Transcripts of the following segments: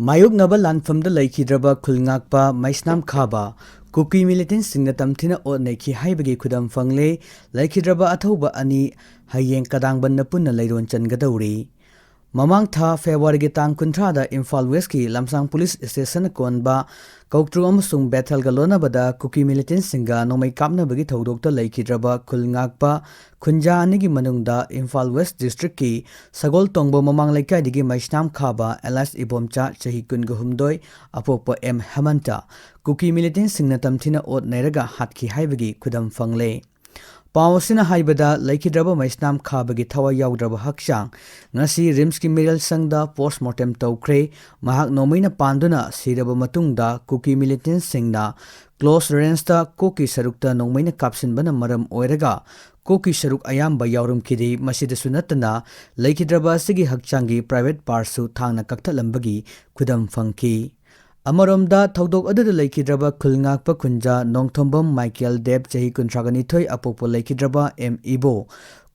ꯃꯥꯌꯣꯛꯅꯕ ꯂꯥꯟꯐꯝꯗ ꯂꯩꯈꯤꯗ꯭ꯔꯕ ꯈꯨꯜꯉꯥꯛꯄ ꯃꯩꯁꯅꯥꯝ ꯈꯥꯕ ꯀꯨꯀꯤ ꯃꯤꯂꯤꯇꯦꯟꯠꯁꯤꯡꯅ ꯇꯝꯊꯤꯅ ꯑꯣꯠꯅꯩꯈꯤ ꯍꯥꯏꯕꯒꯤ ꯈꯨꯗꯝ ꯐꯪꯂꯦ꯫ ꯂꯩꯈꯤꯗ꯭ꯔꯕ ꯑꯊꯧꯕ ꯑꯅꯤ ꯍꯌꯦꯡ ꯀꯗꯥꯡꯕꯟꯅ ꯄꯨꯟꯅ ꯂꯩꯔꯣꯟ ꯆꯟꯒꯗꯧꯔꯤ꯫ ꯃꯃꯥꯡ ꯊꯥ ꯐꯦꯕ꯭ꯔꯨꯋꯥꯔꯤꯒꯤ ꯇꯥꯡ 30ꯗ ꯏꯝꯐꯥꯜ ꯋꯦꯁꯀꯤ ꯂꯝꯁꯥꯡ ꯄꯨꯂꯤꯁ ꯁ꯭ꯇꯦꯁꯟꯅ ꯀꯣꯟꯕ ꯀꯧꯇ꯭ꯔꯨ ꯑꯃꯁꯨꯡ ꯕꯦꯊꯦꯜꯒ ꯂꯣꯟꯅꯕꯗ ꯀꯨꯀꯤ ꯃꯤꯂꯤꯇꯦꯟꯠꯁꯤꯡꯒ ꯅꯣꯡꯃꯩ ꯀꯥꯞꯅꯕꯒꯤ ꯊꯧꯗꯣꯛꯇ ꯂꯩꯈꯤꯗ꯭ꯔꯕ ꯈꯨꯜꯉꯥꯛꯄ ꯈꯨꯟꯖꯥ ꯑꯅꯤꯒꯤ ꯃꯅꯨꯡꯗ ꯏꯝꯐꯥꯜ ꯋꯦꯁ ꯗꯤꯁꯇ꯭ꯔꯤꯛꯀꯤ ꯁꯒꯣꯜꯇꯣꯡꯕ ꯃꯃꯥꯡ ꯂꯩꯀꯥꯏꯗꯒꯤ ꯃꯩꯁꯅꯥꯝ ꯈꯥꯕ ꯑꯦꯂꯥꯏꯁ ꯏꯕꯣꯝꯆꯥ ꯆꯍꯤ 22 ꯑꯄꯣꯛꯄ ꯑꯦꯝ ꯍꯦꯃꯟꯇ ꯀꯨꯀꯤ ꯃꯤꯂꯤꯇꯦꯟꯠꯁꯤꯡꯅ ꯇꯝꯊꯤꯅ ꯑꯣꯠ ꯅꯩꯔꯒ ꯍꯥꯠꯈꯤ ꯍꯥꯏꯕꯒꯤ ꯈꯨꯗꯝ ꯐꯪꯂꯦ꯫ ꯄꯥꯎ ꯑꯁꯤꯅ ꯍꯥꯏꯕꯗ ꯂꯩꯈꯤꯗ꯭ꯔꯕ ꯃꯩꯁꯅꯥꯝ ꯈꯥꯕꯒꯤ ꯊꯋꯥꯏ ꯌꯥꯎꯗ꯭ꯔꯕ ꯍꯛꯆꯥꯡ ꯉꯁꯤ ꯔꯤꯝꯁꯀꯤ ꯃꯤꯔꯦꯜꯁꯪꯗ ꯄꯣꯁꯠꯃꯣꯔꯇꯦꯝ ꯇꯧꯈ꯭ꯔꯦ꯫ ꯃꯍꯥꯛ ꯅꯣꯡꯃꯩꯅ ꯄꯥꯟꯗꯨꯅ ꯁꯤꯔꯕ ꯃꯇꯨꯡꯗ ꯀꯨꯀꯤ ꯃꯤꯂꯤꯇꯦꯟꯠꯁꯤꯡꯅ ꯀ꯭ꯂꯣꯖ ꯔꯦꯟꯖꯇ ꯀꯣꯛꯀꯤ ꯁꯔꯨꯛꯇ ꯅꯣꯡꯃꯩꯅ ꯀꯥꯞꯁꯤꯟꯕꯅ ꯃꯔꯝ ꯑꯣꯏꯔꯒ ꯀꯣꯛꯀꯤ ꯁꯔꯨꯛ ꯑꯌꯥꯝꯕ ꯌꯥꯎꯔꯝꯈꯤꯗꯦ꯫ ꯃꯁꯤꯗꯁꯨ ꯅꯠꯇꯅ ꯂꯩꯈꯤꯗ꯭ꯔꯕ ꯑꯁꯤꯒꯤ ꯍꯛꯆꯥꯡꯒꯤ ꯄ꯭ꯔꯥꯏꯚꯦꯠ ꯄꯥꯔꯠꯁꯨ ꯊꯥꯡꯅ ꯀꯛꯊꯠꯂꯝꯕꯒꯤ ꯈꯨꯗꯝ ꯐꯪꯈꯤ꯫ ꯑꯃꯔꯣꯝꯗ ꯊꯧꯗꯣꯛ ꯑꯗꯨꯗ ꯂꯩꯈꯤꯗ꯭ꯔꯕ ꯈꯨꯜꯉꯥꯛꯄ ꯈꯨꯟꯖꯥ ꯅꯣꯡꯊꯣꯝꯕꯝ ꯃꯥꯏꯀꯦꯜ ꯗꯦꯕ ꯆꯍꯤ 32 ꯑꯄꯣꯛꯄ ꯂꯩꯈꯤꯗ꯭ꯔꯕ ꯑꯦꯝ ꯏꯕꯣ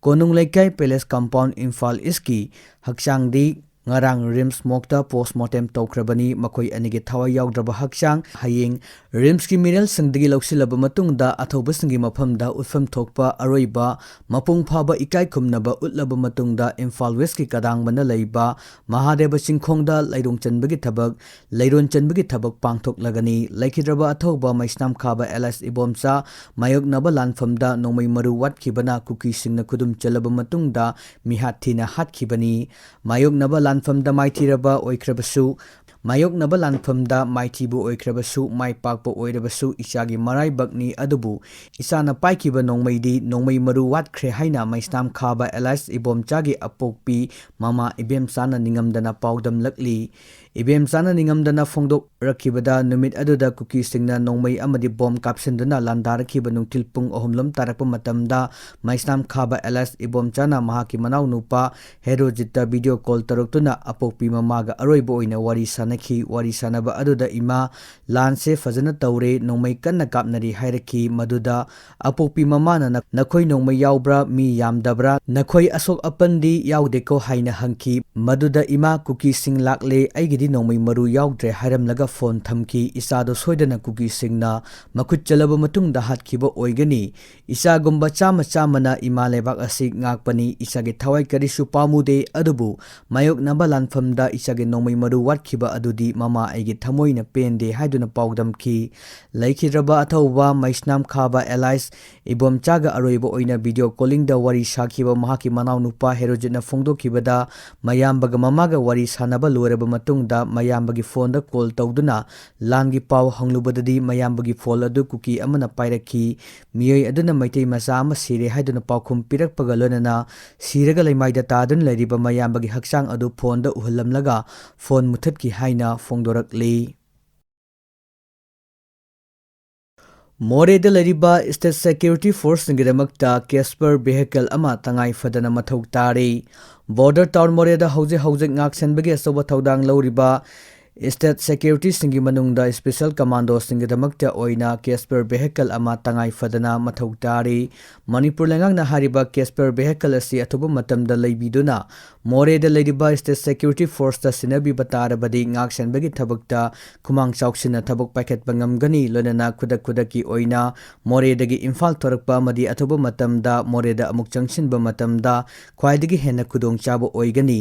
ꯀꯣꯅꯨꯡ ꯂꯩꯀꯥꯏ ꯄꯦꯂꯦꯁ ꯀꯝꯄꯥꯎꯟ ꯏꯝꯐꯥꯜ ꯏꯁꯀꯤ ꯍꯛꯆꯥꯡꯗꯤ ꯉꯔꯥꯡ ꯔꯤꯝꯁ ꯃꯣꯛꯇ ꯄꯣꯁꯠꯃꯣꯔꯇꯦꯝ ꯇꯧꯈ꯭ꯔꯕꯅꯤ꯫ ꯃꯈꯣꯏ ꯑꯅꯤꯒꯤ ꯊꯋꯥꯏ ꯌꯥꯎꯗ꯭ꯔꯕ ꯍꯛꯆꯥꯡ ꯍꯌꯦꯡ ꯔꯤꯝꯁꯀꯤ ꯃꯤꯔꯦꯜꯁꯪꯗꯒꯤ ꯂꯧꯁꯤꯜꯂꯕ ꯃꯇꯨꯡꯗ ꯑꯊꯧꯕꯁꯤꯡꯒꯤ ꯃꯐꯝꯗ ꯎꯠꯐꯝ ꯊꯣꯛꯄ ꯑꯔꯣꯏꯕ ꯃꯄꯨꯡ ꯐꯥꯕ ꯏꯀꯥꯏ ꯈꯨꯝꯅꯕ ꯎꯠꯂꯕ ꯃꯇꯨꯡꯗ ꯏꯝꯐꯥꯜ ꯋꯦꯁꯀꯤ ꯀꯗꯥꯡꯕꯟꯗ ꯂꯩꯕ ꯃꯍꯥꯗꯦꯕ ꯆꯤꯡꯈꯣꯡꯗ ꯂꯩꯔꯣꯟ ꯆꯟꯕꯒꯤ ꯊꯕꯛ ꯄꯥꯡꯊꯣꯛꯂꯒꯅꯤ꯫ ꯂꯩꯈꯤꯗ꯭ꯔꯕ ꯑꯊꯧꯕ ꯃꯩꯁꯅꯥꯝ ꯈꯥꯕ ꯑꯦꯂꯥꯏꯁ ꯏꯕꯣꯝꯆꯥ ꯃꯥꯌꯣꯛꯅꯕ ꯂꯥꯟꯐꯝꯗ ꯅꯣꯡꯃꯩ ꯃꯔꯨ ꯋꯥꯠꯈꯤꯕꯅ ꯀꯨꯀꯤꯁꯤꯡꯅ ꯈꯨꯗꯨꯝ ꯆꯜꯂꯕ ꯃꯇꯨꯡꯗ ꯃꯤꯍꯥꯠ ꯊꯤꯅ ꯍꯥꯠꯈꯤꯕꯅꯤ꯫ ꯃꯥꯌꯣꯛꯅꯕ ꯂꯥꯟꯐꯝꯗ ꯃꯥꯏꯊꯤꯕꯨ ꯑꯣꯏꯈ꯭ꯔꯕꯁꯨ ꯃꯥꯏ ꯄꯥꯛꯄ ꯑꯣꯏꯔꯕꯁꯨ ꯏꯆꯥꯒꯤ ꯃꯔꯥꯏꯕꯛꯅꯤ, ꯑꯗꯨꯕꯨ ꯏꯆꯥꯅ ꯄꯥꯏꯈꯤꯕ ꯅꯣꯡꯃꯩꯗꯤ ꯅꯣꯡꯃꯩ ꯃꯔꯨ ꯋꯥꯠꯈ꯭ꯔꯦ ꯍꯥꯏꯅ ꯃꯩꯁꯅꯥꯝ ꯈꯥꯕ ꯑꯦꯂꯥꯏꯁ ꯏꯕꯣꯝꯆꯥꯒꯤ ꯑꯄꯣꯛꯄꯤ ꯃꯃꯥ ꯏꯕꯦꯝꯆꯥꯅ ꯅꯤꯡꯉꯝꯗꯅ ꯄꯥꯎꯗꯝꯂꯛꯂꯤ꯫ ꯏꯕꯦꯝꯆꯥꯅ ꯅꯤꯡꯉꯝꯗꯅ ꯐꯣꯡꯗꯣꯛꯔꯛꯈꯤꯕꯗ ꯅꯨꯃꯤꯠ ꯑꯗꯨꯗ ꯀꯨꯀꯤꯁꯤꯡꯅ ꯅꯣꯡꯃꯩ ꯑꯃꯗꯤ ꯕꯣꯝ ꯀꯥꯞꯁꯤꯟꯗꯨꯅ ꯂꯥꯟꯗꯥꯔꯛꯈꯤꯕ ꯅꯨꯡꯊꯤꯜ ꯄꯨꯡ 3 ꯇꯥꯔꯛꯄ ꯃꯇꯝꯗ ꯃꯩꯁꯅꯥꯝ ꯈꯥꯕ ꯑꯦꯂꯥꯏꯁ ꯏꯕꯣꯝꯆꯥꯅ ꯃꯍꯥꯛꯀꯤ ꯃꯅꯥꯎꯅꯨꯄꯥ ꯍꯦꯔꯣꯖꯤꯠꯇ ꯚꯤꯗꯤꯑꯣ ꯀꯣꯜ ꯇꯧꯔꯛꯇꯨꯅ ꯑꯄꯣꯛꯄꯤ ꯃꯃꯥꯒ ꯑꯔꯣꯏꯕ ꯑꯣꯏꯅ ꯋꯥꯔꯤ ꯁꯥꯅꯈꯤ꯫ ꯋꯥꯔꯤ ꯁꯥꯅꯕ ꯑꯗꯨꯗ ꯏꯃꯥ, ꯂꯥꯟꯁꯦ ꯐꯖꯅ ꯇꯧꯔꯦ, ꯅꯣꯡꯃꯩ ꯀꯟꯅ ꯀꯥꯞꯅꯔꯤ ꯍꯥꯏꯔꯛꯈꯤ꯫ ꯃꯗꯨꯗ ꯑꯄꯣꯛꯄꯤ ꯃꯃꯥꯅ ꯅꯈꯣꯏ ꯅꯣꯡꯃꯩ ꯌꯥꯎꯕ꯭ꯔꯥ, ꯃꯤ ꯌꯥꯝꯗꯕ꯭ꯔꯥ, ꯅꯈꯣꯏ ꯑꯁꯣꯛ ꯑꯄꯟꯗꯤ ꯌꯥꯎꯗꯦꯀꯣ ꯍꯥꯏꯅ ꯍꯪꯈꯤ꯫ ꯃꯗꯨꯗ ꯏꯃꯥ, ꯀꯨꯀꯤꯁꯤꯡ ꯂꯥꯛꯂꯦ, ꯑꯩꯒꯤꯗꯤ ꯅꯣꯡꯃꯩ ꯃꯔꯨ ꯌꯥꯎꯗ꯭ꯔꯦ ꯍꯥꯏꯔꯝꯂꯒ ꯐꯣꯟ ꯊꯝꯈꯤ꯫ ꯏꯆꯥꯗꯣ ꯁꯣꯏꯗꯅ ꯀꯨꯀꯤꯁꯤꯡꯅ ꯃꯈꯨꯠ ꯆꯜꯂꯕ ꯃꯇꯨꯡꯗ ꯍꯥꯠꯈꯤꯕ ꯑꯣꯏꯒꯅꯤ꯫ ꯏꯆꯥꯒꯨꯝꯕ ꯆꯥꯝꯃ ꯏꯃꯥ ꯂꯩꯕꯥꯛ ꯑꯁꯤ ꯉꯥꯛꯄꯅꯤ꯫ ꯏꯆꯥꯒꯤ ꯊꯋꯥꯏ ꯀꯔꯤꯁꯨ ꯄꯥꯝꯃꯨꯗꯦ, ꯑꯗꯨꯕꯨ ꯃꯥꯌꯣꯛꯅꯕ ꯂꯥꯟꯐꯝꯗ ꯏꯆꯥꯒꯤ ꯅꯣꯡꯃꯩ ꯃꯔꯨ ꯋꯥꯠꯈꯤꯕ ꯑꯗꯨꯗꯤ ꯃꯃꯥ ꯑꯩꯒꯤ ꯊꯃꯣꯏꯅ ꯄꯦꯟꯗꯦ ꯍꯥꯏꯗꯨꯅ ꯄꯥꯎꯗꯝꯈꯤ꯫ ꯂꯩꯈꯤꯗ꯭ꯔꯕ ꯑꯊꯧꯕ ꯃꯩꯁꯅꯥꯝ ꯈꯥꯕ ꯑꯦꯂꯥꯏꯁ ꯏꯕꯣꯝꯆꯥꯒ ꯑꯔꯣꯏꯕ ꯑꯣꯏꯅ ꯚꯤꯗꯤꯑꯣ ꯀꯣꯂꯤꯡꯗ ꯋꯥꯔꯤ ꯁꯥꯈꯤꯕ ꯃꯍꯥꯛꯀꯤ ꯃꯅꯥꯎꯅꯨꯄꯥ ꯍꯦꯔꯣꯖꯤꯠꯅ ꯐꯣꯡꯗꯣꯛꯈꯤꯕꯗ ꯃꯌꯥꯝꯕꯒ ꯃꯃꯥꯒ ꯋꯥꯔꯤ ꯁꯥꯅꯕ ꯂꯣꯏꯔꯕ ꯃꯇꯨꯡꯗ ꯃꯌꯥꯝꯕꯒꯤ ꯐꯣꯟꯗ ꯀꯣꯜ ꯇꯧꯗꯨꯅ ꯂꯥꯟꯒꯤ ꯄꯥꯎ ꯍꯪꯂꯨꯕꯗꯗꯤ ꯃꯌꯥꯝꯕꯒꯤ ꯐꯣꯟ ꯑꯗꯨ ꯀꯨꯀꯤ ꯑꯃꯅ ꯄꯥꯏꯔꯛꯈꯤ꯫ ꯃꯤꯑꯣꯏ ꯑꯗꯨꯅ ꯃꯩꯇꯩ ꯃꯆꯥ ꯑꯃ ꯁꯤꯔꯦ ꯍꯥꯏꯗꯨꯅ ꯄꯥꯎꯈꯨꯝ ꯄꯤꯔꯛꯄꯒ ꯂꯣꯏꯅꯅ ꯁꯤꯔꯒ ꯂꯩꯃꯥꯏꯗ ꯇꯥꯗꯨꯅ ꯂꯩꯔꯤꯕ ꯃꯌꯥꯝꯕꯒꯤ ꯍꯛꯆꯥꯡ ꯑꯗꯨ ꯐꯣꯟꯗ ꯎꯍꯜꯂꯝꯂꯒ ꯐꯣꯟ ꯃꯨꯊꯠꯈꯤ ꯍꯥꯏꯅ ꯐꯣꯡꯗꯣꯔꯛꯂꯤ꯫ ꯃꯣꯔꯦꯗ ꯂꯩꯔꯤꯕ ꯁ꯭ꯇꯦꯠ ꯁꯦꯀ꯭ꯌꯨꯔꯤꯇꯤ ꯐꯣꯔꯁꯁꯤꯡꯒꯤꯗꯃꯛꯇ ꯀꯦꯁꯄꯔ ꯚꯦꯍꯤꯀꯜ ꯑꯃ ꯇꯉꯥꯏ ꯐꯗꯅ ꯃꯊꯧ ꯇꯥꯔꯤ꯫ ꯕꯣꯔꯗꯔ ꯇꯥꯎꯟ ꯃꯣꯔꯦꯗ ꯍꯧꯖꯤꯛ ꯉꯥꯛꯁꯦꯟꯕꯒꯤ ꯑꯆꯧꯕ ꯊꯧꯗꯥꯡ ꯂꯧꯔꯤꯕ ꯁ꯭ꯇꯦꯠ ꯁꯦꯀ꯭ꯌꯨꯔꯤꯇꯤꯁꯤꯡꯒꯤ ꯃꯅꯨꯡꯗ ꯁ꯭ꯄꯦꯁꯦꯜ ꯀꯃꯥꯟꯗꯣꯁꯤꯡꯒꯤꯗꯃꯛꯇ ꯑꯣꯏꯅ ꯀꯦꯁꯄꯔ ꯚꯦꯍꯤꯀꯜ ꯑꯃ ꯇꯉꯥꯏ ꯐꯗꯅ ꯃꯊꯧ ꯇꯥꯔꯤ꯫ ꯃꯅꯤꯄꯨꯔ ꯂꯩꯉꯥꯛꯅ ꯍꯥꯏꯔꯤꯕ ꯀꯦꯁꯄꯔ ꯚꯦꯍꯤꯀꯜ ꯑꯁꯤ ꯑꯊꯨꯕ ꯃꯇꯝꯗ ꯂꯩꯕꯤꯗꯨꯅ ꯃꯣꯔꯦꯗ ꯂꯩꯔꯤꯕ ꯁ꯭ꯇꯦꯠ ꯁꯦꯀ꯭ꯌꯨꯔꯤꯇꯤ ꯐꯣꯔꯁꯇ ꯁꯤꯟꯅꯕꯤꯕ ꯇꯥꯔꯕꯗꯤ ꯉꯥꯛꯁꯦꯟꯕꯒꯤ ꯊꯕꯛꯇ ꯈꯨꯃꯥꯡ ꯆꯥꯎꯁꯤꯟꯅ ꯊꯕꯛ ꯄꯥꯏꯈꯠꯄ ꯉꯝꯒꯅꯤ꯫ ꯂꯣꯏꯅꯅ ꯈꯨꯗꯛꯀꯤ ꯑꯣꯏꯅ ꯃꯣꯔꯦꯗꯒꯤ ꯏꯝꯐꯥꯜ ꯊꯣꯔꯛꯄ ꯑꯃꯗꯤ ꯑꯊꯨꯕ ꯃꯇꯝꯗ ꯃꯣꯔꯦꯗ ꯑꯃꯨꯛ ꯆꯪꯁꯤꯟꯕ ꯃꯇꯝꯗ ꯈ꯭ꯋꯥꯏꯗꯒꯤ ꯍꯦꯟꯅ ꯈꯨꯗꯣꯡꯆꯥꯕ ꯑꯣꯏꯒꯅꯤ꯫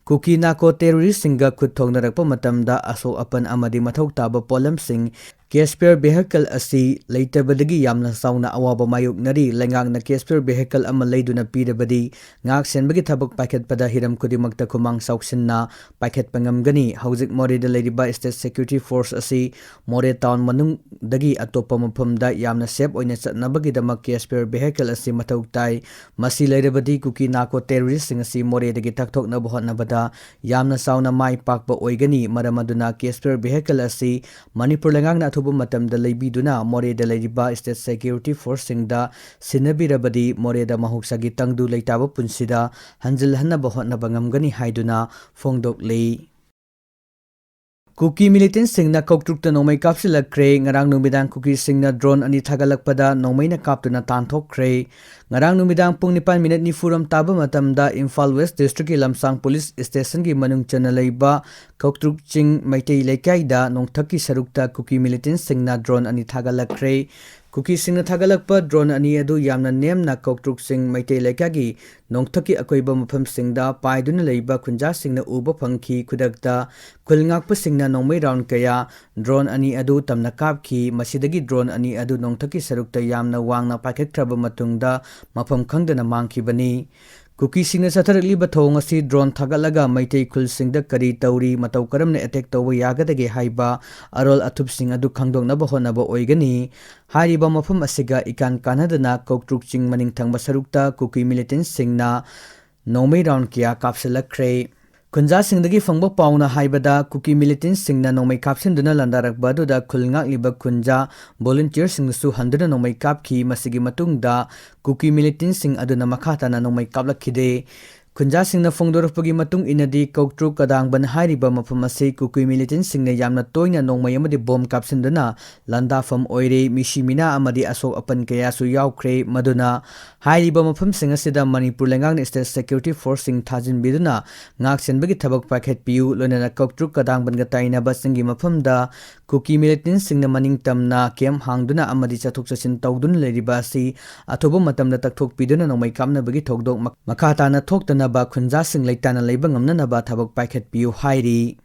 ꯀꯨꯀꯤ ꯅꯥꯔꯀꯣ ꯇꯦꯔꯣꯔꯤꯁꯁꯤꯡꯒ ꯈꯨꯠ ꯊꯣꯛꯅꯔꯛꯄ ꯃꯇꯝꯗ ꯑꯁꯣꯛ ꯑꯄꯟ ꯑꯃꯗꯤ ꯃꯊꯧ ꯇꯥꯕ ꯄꯣꯠꯂꯝꯁꯤꯡ ꯀꯦꯁꯄꯤꯌꯔ ꯚꯦꯍꯤꯀꯜ ꯑꯁꯤ ꯂꯩꯇꯕꯗꯒꯤ ꯌꯥꯝꯅ ꯆꯥꯎꯅ ꯑꯋꯥꯕ ꯃꯥꯌꯣꯛꯅꯔꯤ꯫ ꯂꯩꯉꯥꯛꯅ ꯀꯦꯁꯄꯤꯌꯔ ꯚꯦꯍꯤꯀꯜ ꯑꯃ ꯂꯩꯗꯨꯅ ꯄꯤꯔꯕꯗꯤ ꯉꯥꯛꯁꯦꯟꯕꯒꯤ ꯊꯕꯛ ꯄꯥꯏꯈꯠꯄꯗ ꯍꯤꯔꯝ ꯈꯨꯗꯤꯡꯃꯛꯇ ꯈꯨꯃꯥꯡ ꯆꯥꯎꯁꯤꯟꯅ ꯄꯥꯏꯈꯠꯄ ꯉꯝꯒꯅꯤ꯫ ꯍꯧꯖꯤꯛ ꯃꯣꯔꯦꯗ ꯂꯩꯔꯤꯕ ꯁ꯭ꯇꯦꯠ ꯁꯦꯀ꯭ꯌꯨꯔꯤꯇꯤ ꯐꯣꯔꯁ ꯑꯁꯤ ꯃꯣꯔꯦ ꯇꯥꯎꯟ ꯃꯅꯨꯡꯗꯒꯤ ꯑꯇꯣꯞꯄ ꯃꯐꯝꯗ ꯌꯥꯝꯅ ꯁꯦꯐ ꯑꯣꯏꯅ ꯆꯠꯅꯕꯒꯤꯗꯃꯛ ꯀꯦꯁꯄꯤꯌꯔ ꯚꯦꯍꯤꯀꯜ ꯑꯁꯤ ꯃꯊꯧ ꯇꯥꯏ꯫ ꯃꯁꯤ ꯂꯩꯔꯕꯗꯤ ꯀꯨꯀꯤ ꯅꯥꯔꯀꯣ ꯇꯦꯔꯣꯔꯤꯁꯁꯤꯡ ꯑꯁꯤ ꯃꯣꯔꯦꯗꯒꯤ ꯇꯛꯊꯣꯛꯅꯕ ꯍꯣꯠꯅꯕꯗ ꯌꯥꯝꯅ ꯆꯥꯎꯅ ꯃꯥꯏ ꯄꯥꯛꯄ ꯑꯣꯏꯒꯅꯤ꯫ ꯃꯔꯝ ꯑꯗꯨꯅ ꯀꯦꯁꯄꯤꯌꯔ ꯚꯦꯍꯤꯀꯜ ꯑꯁꯤ ꯃꯅꯤꯄꯨꯔ ꯂꯩꯉꯥꯛꯅ ꯑꯊꯨꯕ ꯃꯇꯝꯗ ꯂꯩꯕꯤꯗꯨꯅ ꯃꯣꯔꯦꯗ ꯂꯩꯔꯤꯕ ꯁ꯭ꯇꯦꯠ ꯁꯦꯀ꯭ꯌꯨꯔꯤꯇꯤ ꯐꯣꯔꯁꯁꯤꯡꯗ ꯁꯤꯟꯅꯕꯤꯔꯕꯗꯤ ꯃꯣꯔꯦꯗ ꯃꯍꯧꯁꯥꯒꯤ ꯇꯪꯗꯨ ꯂꯩꯇꯥꯕ ꯄꯨꯟꯁꯤꯗ ꯍꯟꯖꯤꯜꯍꯟꯅꯕ ꯍꯣꯠꯅꯕ ꯉꯝꯒꯅꯤ ꯍꯥꯏꯗꯨꯅ ꯐꯣꯡꯗꯣꯛꯂꯤ꯫ Kuki militant singna koktrukta nongmei kapsilakre ngarang numidang kuki singna drone ani thagalakpada nongmei na kaptuna tanthokre ngarang numidang pung 9 ni furam taba matamda Imphal West District ki Lamsang Police Station ki manung chana leiba koktruk ching maitei leikaida nongthaki sarukta kuki militant singna drone ani thagalakre kuki singna thagalakpa drone ani adu yamna nemna koktruk sing maitei leikagi nongthaki akoiba mafam singda paiduna leiba khunja singna uba phangki khudakta khulngakpa singna nongmei round kaya drone ani adu tamna kapki masidagi drone ani adu nongthaki sarukta yamna wangna pakhektraba matungda mafam khangdana mangkhibani kuki singna satharakliba thong asi drone thagalaga maitei khul singda kari tauri matau karamna attack tawba yagadage haiba arol athup sing adu khangdoknaba honaba oigani hariba mafam asiga ikan kanadana koktruk ching maning thangba sarukta kuki militant singna nongmei round kya kapsalakre Kunja singdagi fangba pauna haibada kuki militant singna nongmei kapsinduna landarakba duda khulngak liba kunja volunteer singsu handuna nongmei kapki masigi matungda kuki militant sing aduna makhatana nongmei kaplakhide kunja singna fongdorapagi matung inadi koktruk kadangban hairiba mafam ase kuki militant singna yamna toina nongmei amadi bom kapsinduna landafam oire mishimina amadi asok apan kayasu yaukre maduna hairiba mafam singa sida Manipur lengang state security force sing thajin biduna ngak senbagi thabak pakhet piu lonena koktruk kadangban ga taina basingi mafamda kuki militant singna maning tamna kem hangduna amadi chathok chasin tawdun leriba si athoba matamda takthok piduna nongmei kamna bagi thokdok makhatana thoktana ba khunja sing leitana leiba ngamna na ba thabak pakhet piu hairi